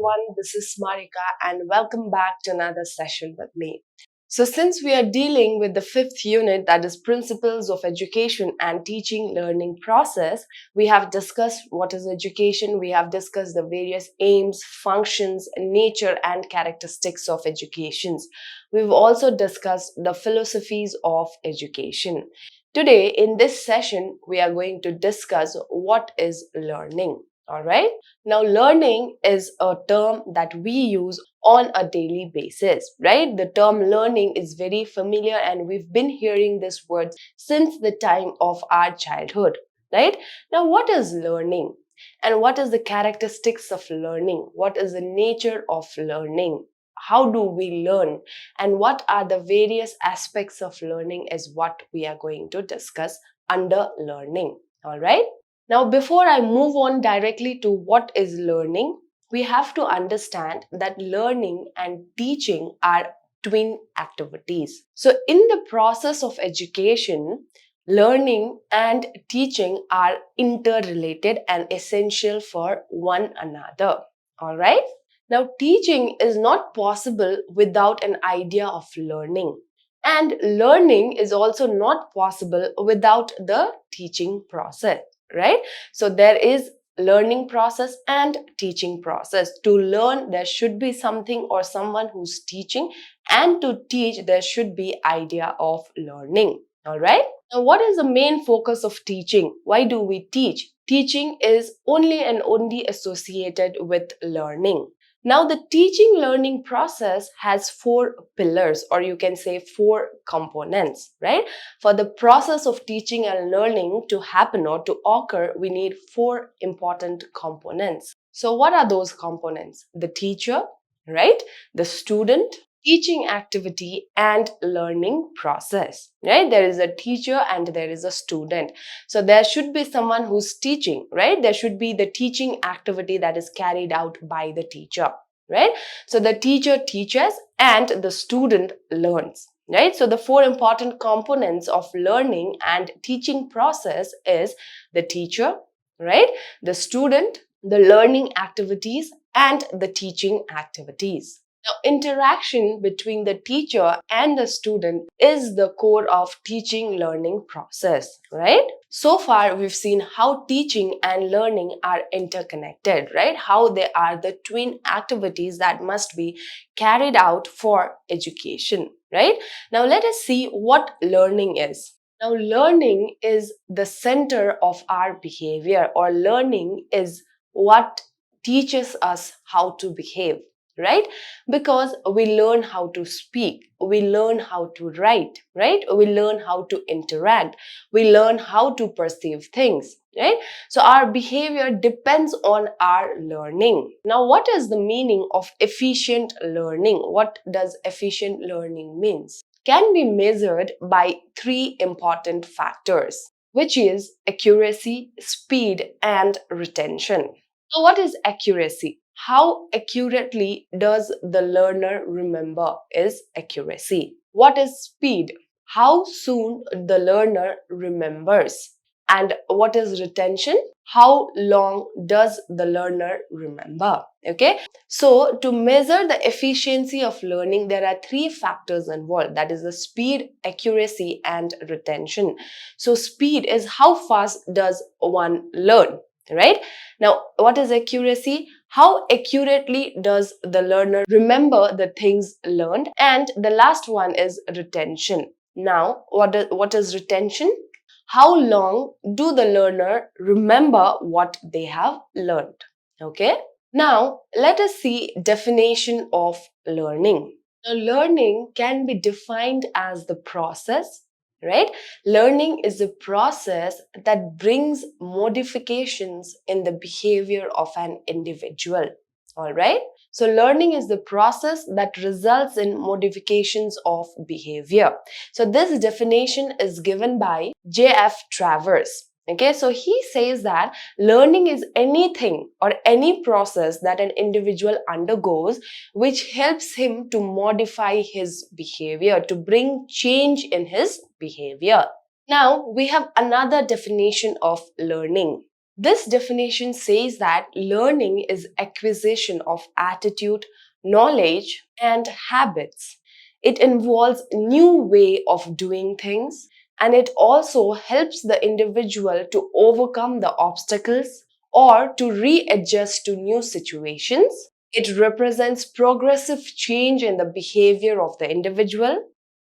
everyone, this is Marika and welcome back to another session with me. So since we are dealing with the fifth unit, that is Principles of Education and Teaching Learning Process, we have discussed what is education, we have discussed the various aims, functions, nature and characteristics of educations. We've also discussed the philosophies of education. Today in this session, we are going to discuss what is learning. Alright? Now, learning is a term that we use on a daily basis, right? The term learning is very familiar and we've been hearing this word since the time of our childhood, right? Now, what is learning? And what is the characteristics of learning? What is the nature of learning? How do we learn? And what are the various aspects of learning is what we are going to discuss under learning, all right? Now, before I move on directly to what is learning, we have to understand that learning and teaching are twin activities. So, in the process of education, learning and teaching are interrelated and essential for one another. All right? Now, teaching is not possible without an idea of learning. And learning is also not possible without the teaching process, right? So there is learning process and teaching process. To learn, there should be something or someone who's teaching, and to teach, there should be idea of learning. All right. Now, what is the main focus of teaching? Why do we teach? Teaching is only and only associated with learning. Now, the teaching learning process has four pillars, or you can say four components, right? For the process of teaching and learning to happen or to occur, we need four important components. So, what are those components? The teacher, right? The student, teaching activity and learning process, right? There is a teacher and there is a student. So there should be someone who's teaching, right? There should be the teaching activity that is carried out by the teacher, right? So the teacher teaches and the student learns, right? So the four important components of learning and teaching process is the teacher, right? The student, the learning activities and the teaching activities. Now, interaction between the teacher and the student is the core of teaching learning process, right? So far, we've seen how teaching and learning are interconnected, right? How they are the twin activities that must be carried out for education, right? Now, let us see what learning is. Now, learning is the center of our behavior, or learning is what teaches us how to behave, right? Because we learn how to speak, we learn how to write, right? We learn how to interact, we learn how to perceive things, right? So our behavior depends on our learning. Now, what is the meaning of efficient learning? What does efficient learning means? Can be measured by three important factors, which is accuracy, speed, and retention. So what is accuracy? How accurately does the learner remember is accuracy. What is speed? How soon the learner remembers. And what is retention? How long does the learner remember? Okay. So to measure the efficiency of learning, there are three factors involved. That is the speed, accuracy, and retention. So speed is how fast does one learn, right? Now, what is accuracy? How accurately does the learner remember the things learned? And the last one is retention. Now, what is retention? How long do the learner remember what they have learned? Okay. Now, let us see definition of learning. Now, learning can be defined as the process, right? Learning is a process that brings modifications in the behavior of an individual. All right. So learning is the process that results in modifications of behavior. So this definition is given by J.F. Travers. Okay, so he says that learning is anything or any process that an individual undergoes which helps him to modify his behavior, to bring change in his behavior. Now, we have another definition of learning. This definition says that learning is acquisition of attitude, knowledge, and habits. It involves new way of doing things, and it also helps the individual to overcome the obstacles or to readjust to new situations. It represents progressive change in the behavior of the individual,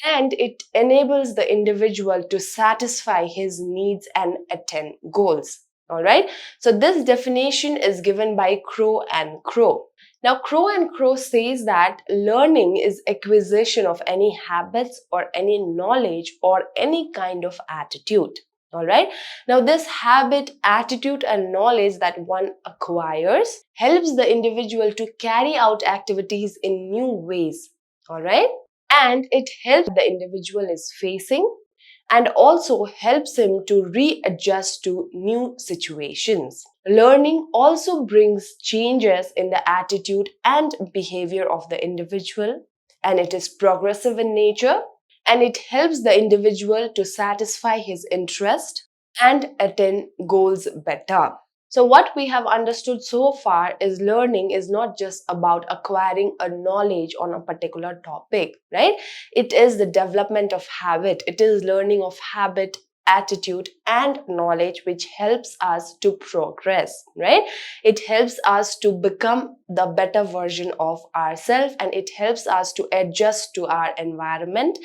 and it enables the individual to satisfy his needs and attain goals. All right. So this definition is given by Crow and Crow. Now, Crow and Crow says that learning is acquisition of any habits or any knowledge or any kind of attitude. All right. Now, this habit, attitude, and knowledge that one acquires helps the individual to carry out activities in new ways. All right. And it helps the individual is facing and also helps him to readjust to new situations. Learning also brings changes in the attitude and behavior of the individual, and it is progressive in nature, and it helps the individual to satisfy his interest and attain goals better. So, what we have understood so far is learning is not just about acquiring a knowledge on a particular topic, right? It is the development of habit, it is learning of habit, attitude, and knowledge which helps us to progress, right? It helps us to become the better version of ourselves, and it helps us to adjust to our environment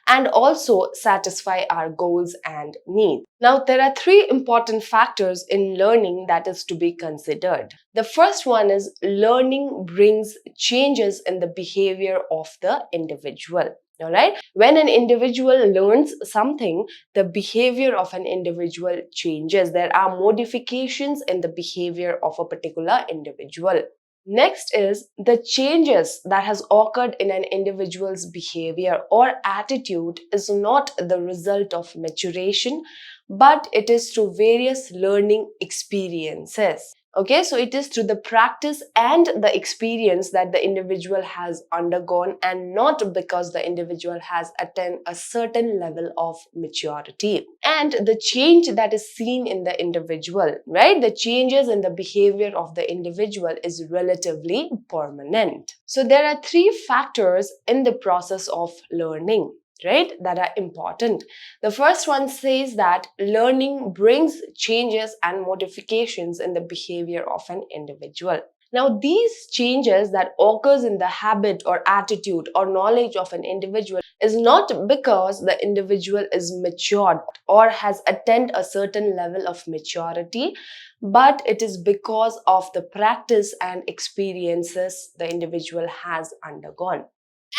and also satisfy our goals and needs. Now, there are three important factors in learning that is to be considered. The first one is learning brings changes in the behavior of the individual. All right. When an individual learns something, the behavior of an individual changes. There are modifications in the behavior of a particular individual. Next is the changes that has occurred in an individual's behavior or attitude is not the result of maturation, but it is through various learning experiences. Okay, so it is through the practice and the experience that the individual has undergone, and not because the individual has attained a certain level of maturity. And the change that is seen in the individual, right? The changes in the behavior of the individual is relatively permanent. So there are three factors in the process of learning, right, that are important. The first one says that learning brings changes and modifications in the behavior of an individual. Now, these changes that occurs in the habit or attitude or knowledge of an individual is not because the individual is matured or has attained a certain level of maturity, but it is because of the practice and experiences the individual has undergone.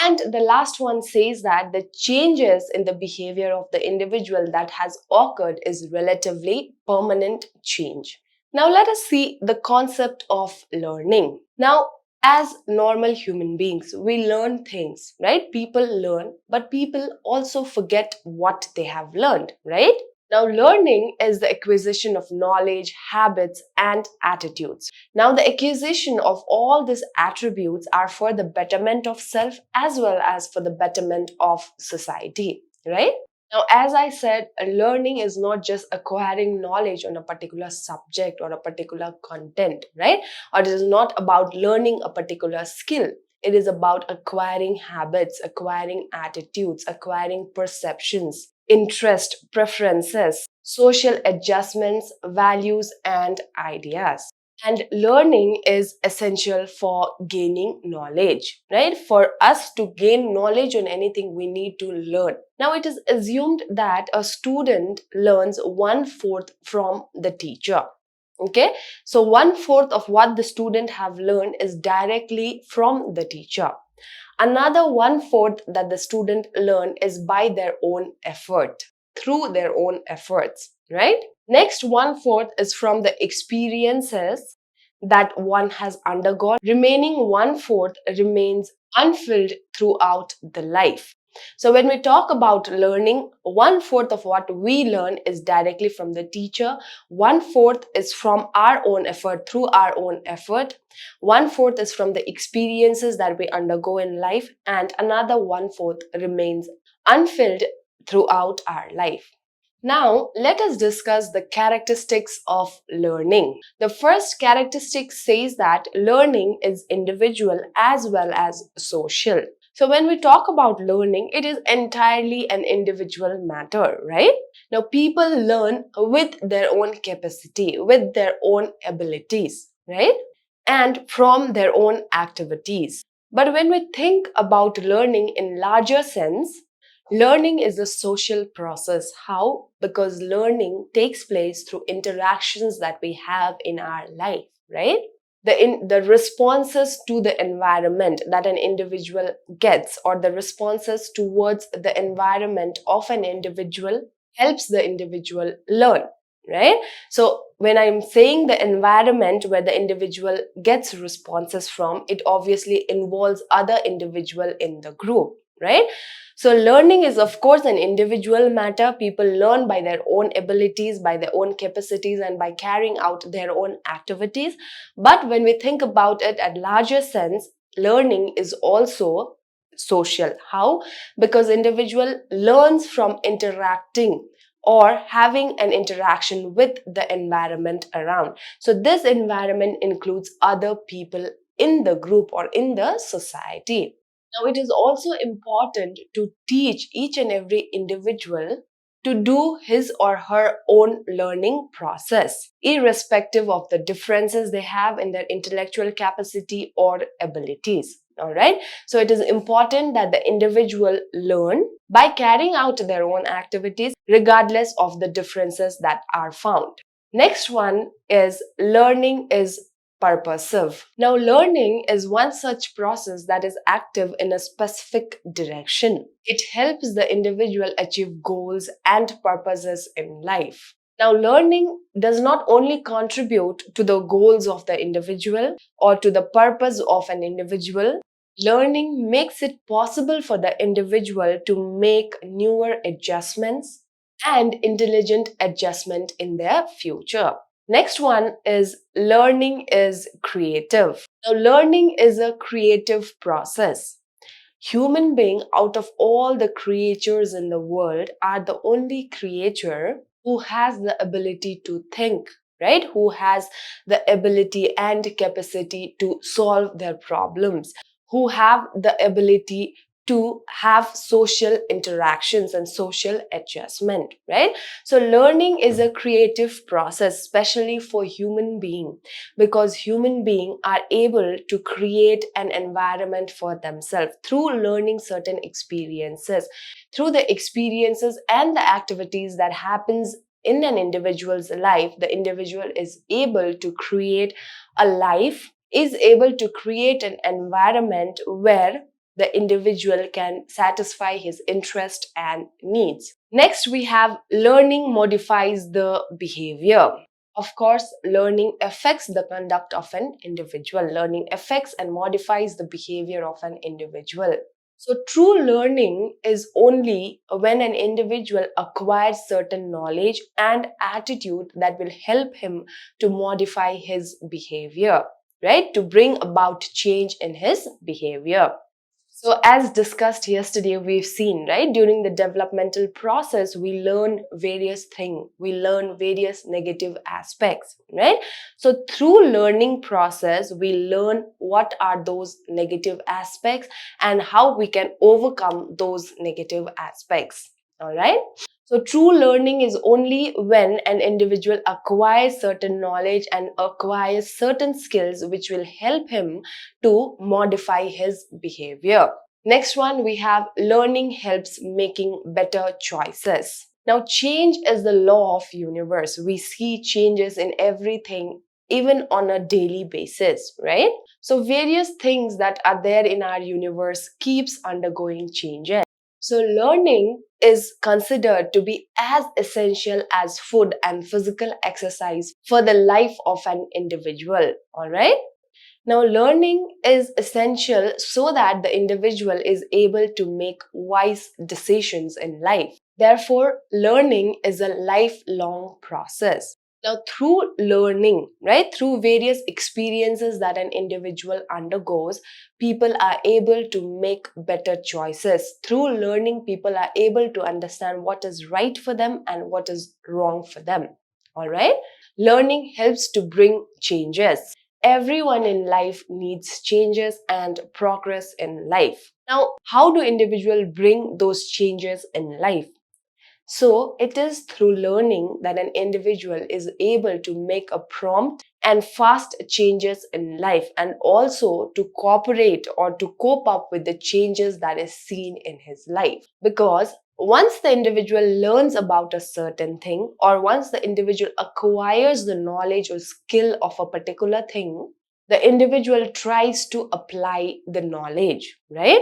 And the last one says that the changes in the behavior of the individual that has occurred is relatively permanent change. Now let us see the concept of learning. Now, as normal human beings, we learn things, right? People learn, but people also forget what they have learned, right? Now, learning is the acquisition of knowledge, habits, and attitudes. Now, the acquisition of all these attributes are for the betterment of self as well as for the betterment of society, right? Now, as I said, learning is not just acquiring knowledge on a particular subject or a particular content, right? Or it is not about learning a particular skill. It is about acquiring habits, acquiring attitudes, acquiring perceptions, interest, preferences, social adjustments, values, and ideas. And learning is essential for gaining knowledge, right? For us to gain knowledge on anything, we need to learn. Now, it is assumed that a student learns 1/4 from the teacher. Okay, so 1/4 of what the student have learned is directly from the teacher. Another 1/4 that the student learn is by their own effort, through their own efforts, right? Next 1/4 is from the experiences that one has undergone. Remaining 1/4 remains unfilled throughout the life. So when we talk about learning, 1/4 of what we learn is directly from the teacher. 1/4 is from our own effort, through our own effort. 1/4 is from the experiences that we undergo in life, and another 1/4 remains unfilled throughout our life. Now, let us discuss the characteristics of learning. The first characteristic says that learning is individual as well as social. So, when we talk about learning, it is entirely an individual matter, right? Now, people learn with their own capacity, with their own abilities, right? And from their own activities. But when we think about learning in larger sense, learning is a social process. How? Because learning takes place through interactions that we have in our life, right? The responses to the environment that an individual gets, or the responses towards the environment of an individual, helps the individual learn, right? So when I'm saying the environment where the individual gets responses from, it obviously involves other individual in the group, right? So learning is of course an individual matter. People learn by their own abilities, by their own capacities, and by carrying out their own activities. But when we think about it at larger sense, learning is also social. How? Because individual learns from interacting or having an interaction with the environment around. So this environment includes other people in the group or in the society. Now, it is also important to teach each and every individual to do his or her own learning process, irrespective of the differences they have in their intellectual capacity or abilities. All right. So it is important that the individual learn by carrying out their own activities, regardless of the differences that are found. Next one is learning is purposive. Now, learning is one such process that is active in a specific direction. It helps the individual achieve goals and purposes in life. Now, learning does not only contribute to the goals of the individual or to the purpose of an individual, learning makes it possible for the individual to make newer adjustments and intelligent adjustment in their future. Next one is learning is creative. Now, learning is a creative process. Human being, out of all the creatures in the world, are the only creature who has the ability to think, right? Who has the ability and capacity to solve their problems, who have the ability to have social interactions and social adjustment, right? So learning is a creative process, especially for human being, because human beings are able to create an environment for themselves through learning certain experiences, through the experiences and the activities that happens in an individual's life. The individual is able to create a life, is able to create an environment where the individual can satisfy his interest and needs. Next, we have learning modifies the behavior. Of course, learning affects the conduct of an individual. Learning affects and modifies the behavior of an individual. So, true learning is only when an individual acquires certain knowledge and attitude that will help him to modify his behavior, right? To bring about change in his behavior. So, as discussed yesterday, we've seen, right, during the developmental process, we learn various things, we learn various negative aspects, right? So, through learning process, we learn what are those negative aspects and how we can overcome those negative aspects, all right? So, true learning is only when an individual acquires certain knowledge and acquires certain skills which will help him to modify his behavior. Next one, we have learning helps making better choices. Now, change is the law of universe. We see changes in everything, even on a daily basis, right? So various things that are there in our universe keeps undergoing changes. So learning is considered to be as essential as food and physical exercise for the life of an individual, all right? Now, learning is essential so that the individual is able to make wise decisions in life. Therefore, learning is a lifelong process. Now, through learning, right, through various experiences that an individual undergoes, people are able to make better choices. Through learning, people are able to understand what is right for them and what is wrong for them. All right? Learning helps to bring changes. Everyone in life needs changes and progress in life. Now, how do individuals bring those changes in life? So, it is through learning that an individual is able to make a prompt and fast changes in life, and also to cooperate or to cope up with the changes that is seen in his life. Because once the individual learns about a certain thing, or once the individual acquires the knowledge or skill of a particular thing, the individual tries to apply the knowledge, right?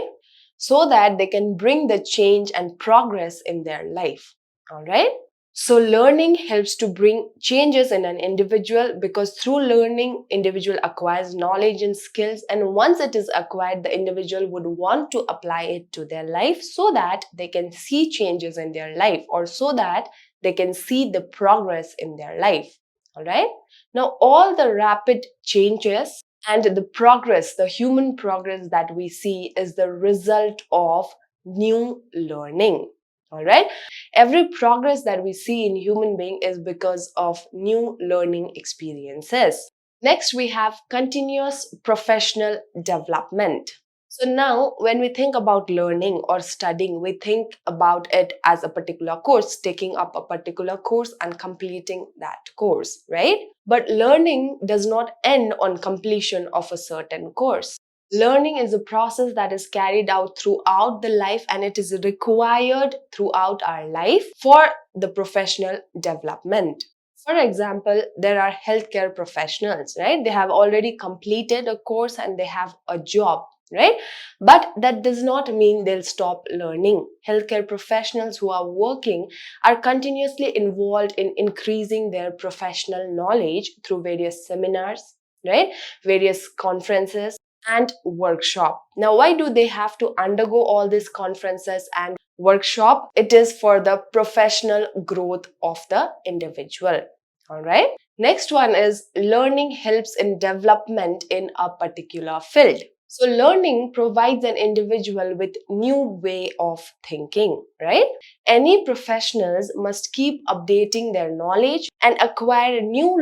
So that they can bring the change and progress in their life. All right. So learning helps to bring changes in an individual, because through learning, individual acquires knowledge and skills, and once it is acquired, the individual would want to apply it to their life so that they can see changes in their life, or so that they can see the progress in their life. All right. Now, all the rapid changes and the progress, the human progress that we see, is the result of new learning. All right. Every progress that we see in human being is because of new learning experiences. Next, we have continuous professional development. So now, when we think about learning or studying, we think about it as a particular course, taking up a particular course and completing that course, right? But learning does not end on completion of a certain course. Learning is a process that is carried out throughout the life, and it is required throughout our life for the professional development. For example, there are healthcare professionals, right? They have already completed a course and they have a job, right? But that does not mean they'll stop learning. Healthcare professionals who are working are continuously involved in increasing their professional knowledge through various seminars, right? Various conferences and workshop. Now, why do they have to undergo all these conferences and workshop? It is for the professional growth of the individual. All right. Next one is learning helps in development in a particular field. So learning provides an individual with new way of thinking, right? Any professionals must keep updating their knowledge and acquire new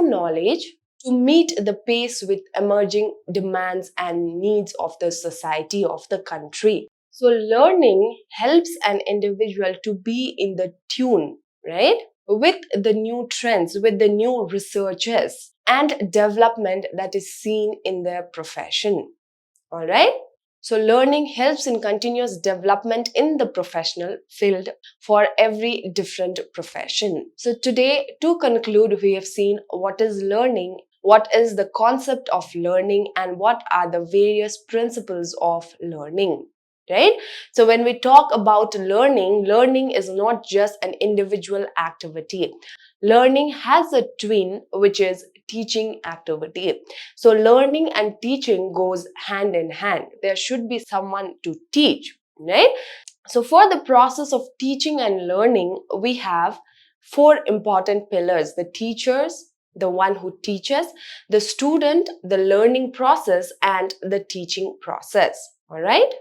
knowledge to meet the pace with emerging demands and needs of the society, of the country. So learning helps an individual to be in the tune, right, with the new trends, with the new researches and development that is seen in their profession. All right. So learning helps in continuous development in the professional field for every different profession. So today, to conclude, we have seen what is learning, what is the concept of learning, and what are the various principles of learning. Right? So when we talk about learning, learning is not just an individual activity. Learning has a twin, which is teaching activity. So learning and teaching goes hand in hand. There should be someone to teach, right? So for the process of teaching and learning, we have four important pillars: the teachers, the one who teaches, the student, the learning process, and the teaching process. All right.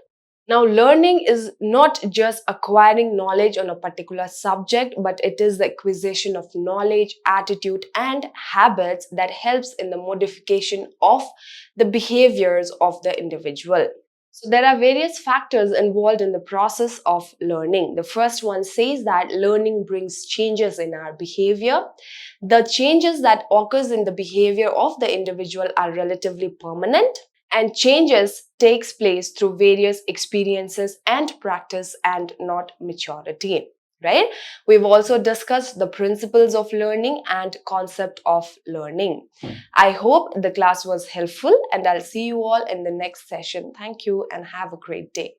Now, learning is not just acquiring knowledge on a particular subject, but it is the acquisition of knowledge, attitude, and habits that helps in the modification of the behaviors of the individual. So there are various factors involved in the process of learning. The first one says that learning brings changes in our behavior. The changes that occurs in the behavior of the individual are relatively permanent, and changes takes place through various experiences and practice, and not maturity, right? We've also discussed the principles of learning and concept of learning. I hope the class was helpful, and I'll see you all in the next session. Thank you and have a great day.